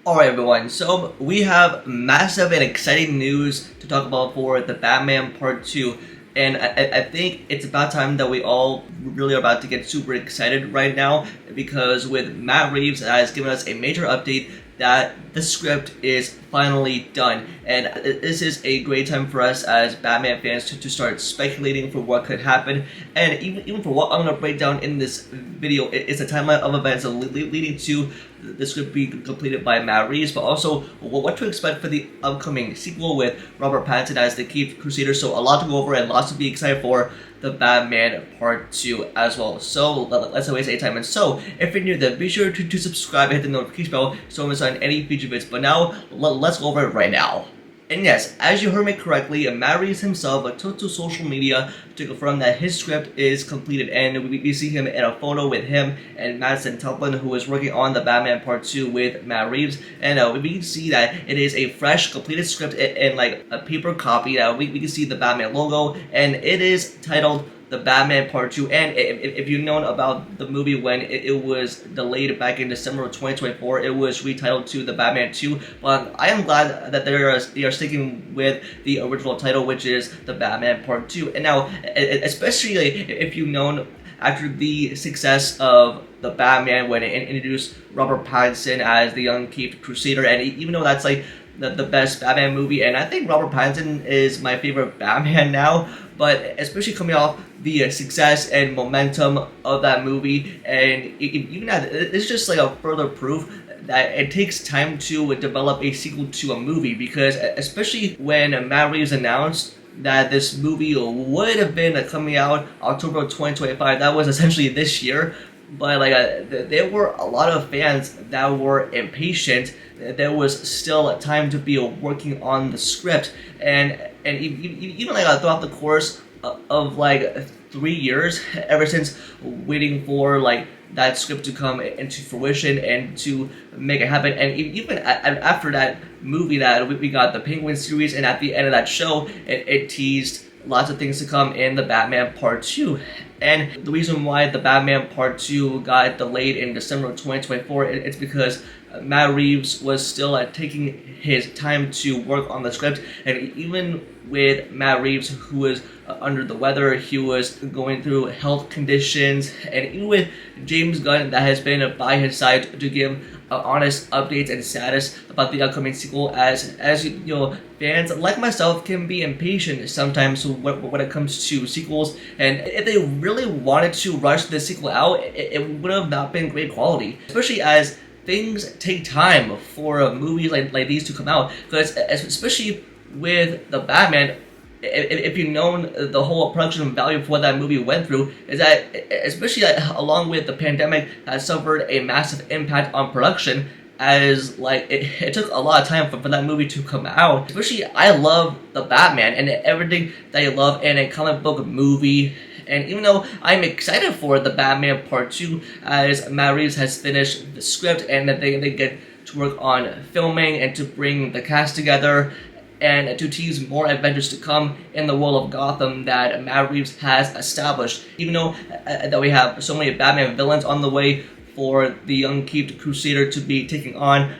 Alright everyone, so we have massive and exciting news to talk about for the Batman Part 2, and I think it's about time that we all really are about to get super excited right now, because with Matt Reeves has given us a major update that the script is finally done, and this is a great time for us as Batman fans to start speculating for what could happen, and even for what I'm going to break down in this video. It's a timeline of events leading to the script being completed by Matt Reeves, but also what to expect for the upcoming sequel with Robert Pattinson as the Caped Crusader. So a lot to go over and lots to be excited for the Batman Part 2 as well. So let's not waste any time. And so, if you're new to be sure to subscribe and hit the notification bell so you don't miss out on any future videos. But now, let's go over it right now. And yes, as you heard me correctly, Matt Reeves himself took to social media to confirm that his script is completed, and we see him in a photo with him and Madison Telplin, who is working on the Batman Part 2 with Matt Reeves, and we can see that it is a fresh, completed script in like a paper copy. We can see the Batman logo, and it is titled the Batman Part 2, and if you've known about the movie when it was delayed back in December of 2024, it was retitled to the Batman 2, but I am glad that they are sticking with the original title, which is the Batman Part 2. And now, especially if you've known after the success of the Batman when it introduced Robert Pattinson as the young Caped Crusader, and even though that's like the best Batman movie, and I think Robert Pattinson is my favorite Batman now, but especially coming off the success and momentum of that movie, and even that, it's just like a further proof that it takes time to develop a sequel to a movie, because especially when Matt Reeves announced that this movie would have been coming out October of 2025, that was essentially this year, but there were a lot of fans that were impatient. There was still time to be working on the script, and even throughout the course of 3 years, ever since waiting for that script to come into fruition and to make it happen, and even after that movie that we got the Penguin series, and at the end of that show, it teased lots of things to come in the Batman Part 2. And the reason why the Batman Part 2 got delayed in December of 2024, it's because Matt Reeves was still taking his time to work on the script, and even with Matt Reeves, who was under the weather, he was going through health conditions, and even with James Gunn that has been by his side to give honest updates and status about the upcoming sequel, as you know, fans like myself can be impatient sometimes when it comes to sequels, and if they really wanted to rush the sequel out, it would have not been great quality, especially as things take time for movies like these to come out, because especially with the Batman, if you've known the whole production value for what that movie went through, is that especially along with the pandemic has suffered a massive impact on production, as it took a lot of time for that movie to come out. Especially, I love the Batman and everything that you love in a comic book movie. And even though I'm excited for the Batman Part 2, as Matt Reeves has finished the script and that they get to work on filming and to bring the cast together and to tease more adventures to come in the world of Gotham that Matt Reeves has established. Even though that we have so many Batman villains on the way for the young Caped Crusader to be taking on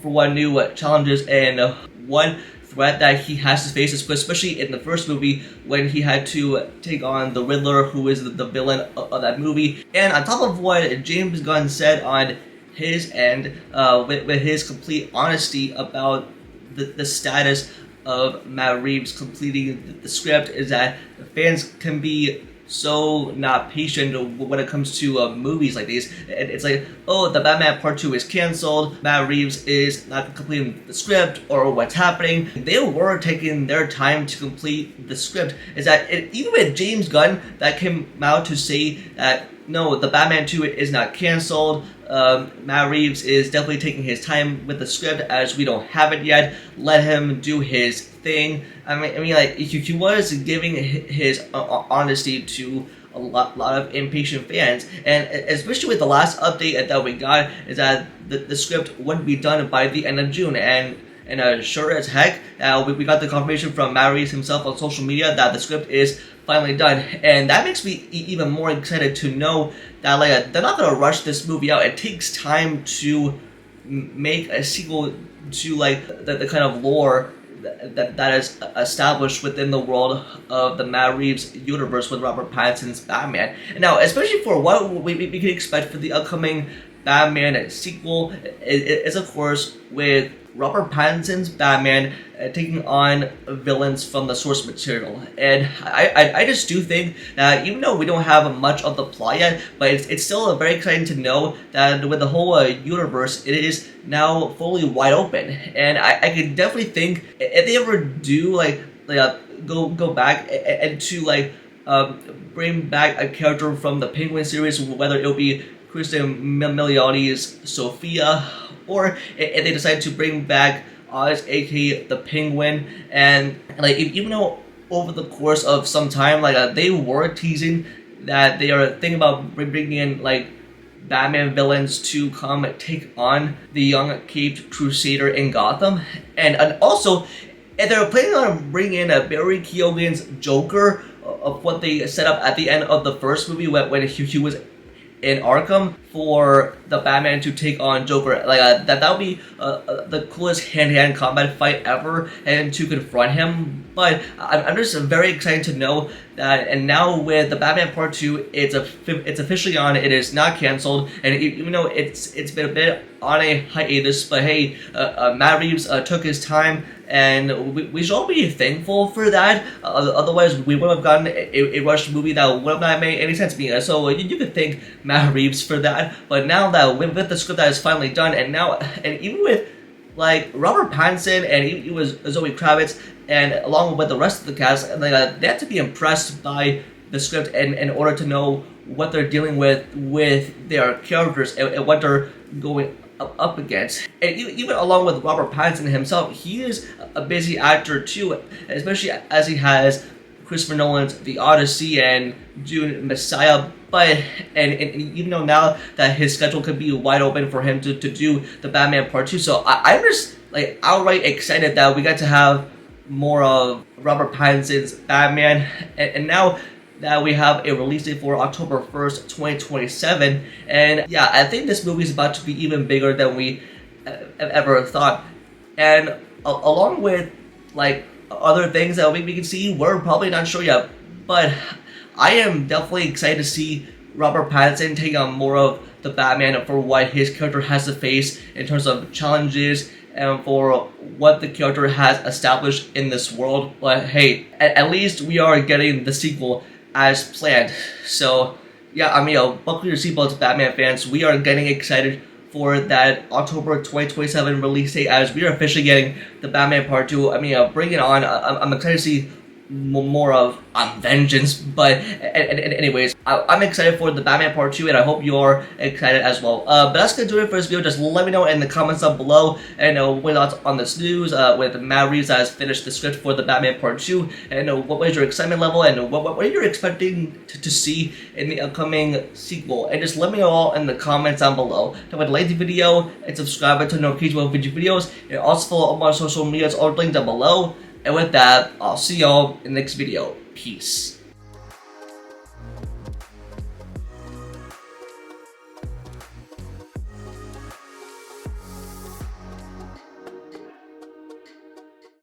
for what new challenges and one threat that he has to face, especially in the first movie when he had to take on the Riddler, who is the villain of that movie. And on top of what James Gunn said on his end, with his complete honesty about the status of Matt Reeves completing the script, is that fans can be so not patient when it comes to movies like these. It's like, oh, the Batman Part 2 is canceled, Matt Reeves is not completing the script, or what's happening. They were taking their time to complete the script. Is that even with James Gunn that came out to say that no, the Batman 2 is not canceled, Matt Reeves is definitely taking his time with the script as we don't have it yet, let him do his thing. I mean he was giving his honesty to a lot of impatient fans, and especially with the last update that we got, is that the script wouldn't be done by the end of June, and sure as heck, we got the confirmation from Matt Reeves himself on social media that the script is finally done, and that makes me even more excited to know that they're not gonna rush this movie out. It takes time to make a sequel to like the kind of lore that is established within the world of the Matt Reeves universe with Robert Pattinson's Batman. And now, especially for what we can expect for the upcoming Batman sequel, is of course with Robert Pattinson's Batman taking on villains from the source material. And I just do think that even though we don't have much of the plot yet, but it's still very exciting to know that with the whole universe, it is now fully wide open. And I can definitely think if they ever do go back and to bring back a character from the Penguin series, whether it'll be Kristen Miliotti's Sophia, or if they decide to bring back Oz, aka the Penguin, and even though over the course of some time, they were teasing that they are thinking about bringing in Batman villains to come take on the young Caped Crusader in Gotham, and also if they're planning on bringing in Barry Keoghan's Joker of what they set up at the end of the first movie when he was in Arkham for the Batman to take on Joker, that would be the coolest hand-to-hand combat fight ever, and to confront him. But I'm just very excited to know that, and now with the Batman Part 2, it's officially on. It is not canceled, and even though it's been a bit on a hiatus, but hey, Matt Reeves took his time, and we should all be thankful for that. Otherwise, we would have gotten a rushed movie that would have not made any sense to me. So you could thank Matt Reeves for that. But now that with the script that is finally done, and even with Robert Pattinson and even with Zoe Kravitz, and along with the rest of the cast, they have to be impressed by the script in order to know what they're dealing with their characters and what they're going up against. And even along with Robert Pattinson himself, he is a busy actor too, especially as he has Christopher Nolan's The Odyssey and Dune Messiah. But and even though now that his schedule could be wide open for him to do the Batman Part 2, so I'm just outright excited that we got to have more of Robert Pattinson's Batman, and now that we have a release date for October 1st, 2027. And yeah, I think this movie is about to be even bigger than we ever thought. And along with other things that we can see, we're probably not sure yet. But I am definitely excited to see Robert Pattinson take on more of the Batman for what his character has to face in terms of challenges and for what the character has established in this world. But hey, at least we are getting the sequel as planned. So yeah, buckle your seatbelts, Batman fans. We are getting excited for that October 2027 release date, as we are officially getting the Batman Part 2. Bring it on. I'm excited to see more of Vengeance. But anyways, I'm excited for the Batman Part 2, and I hope you're excited as well. But that's gonna do it for this video. Just let me know in the comments down below, and what thoughts on this news with Matt Reeves has finished the script for the Batman Part 2, and what was your excitement level, and what are you expecting to see in the upcoming sequel. And just let me know all in the comments down below. Don't forget to like the video and subscribe to notifications about future videos, and also follow all my social medias, all linked down below. And with that, I'll see y'all in the next video. Peace.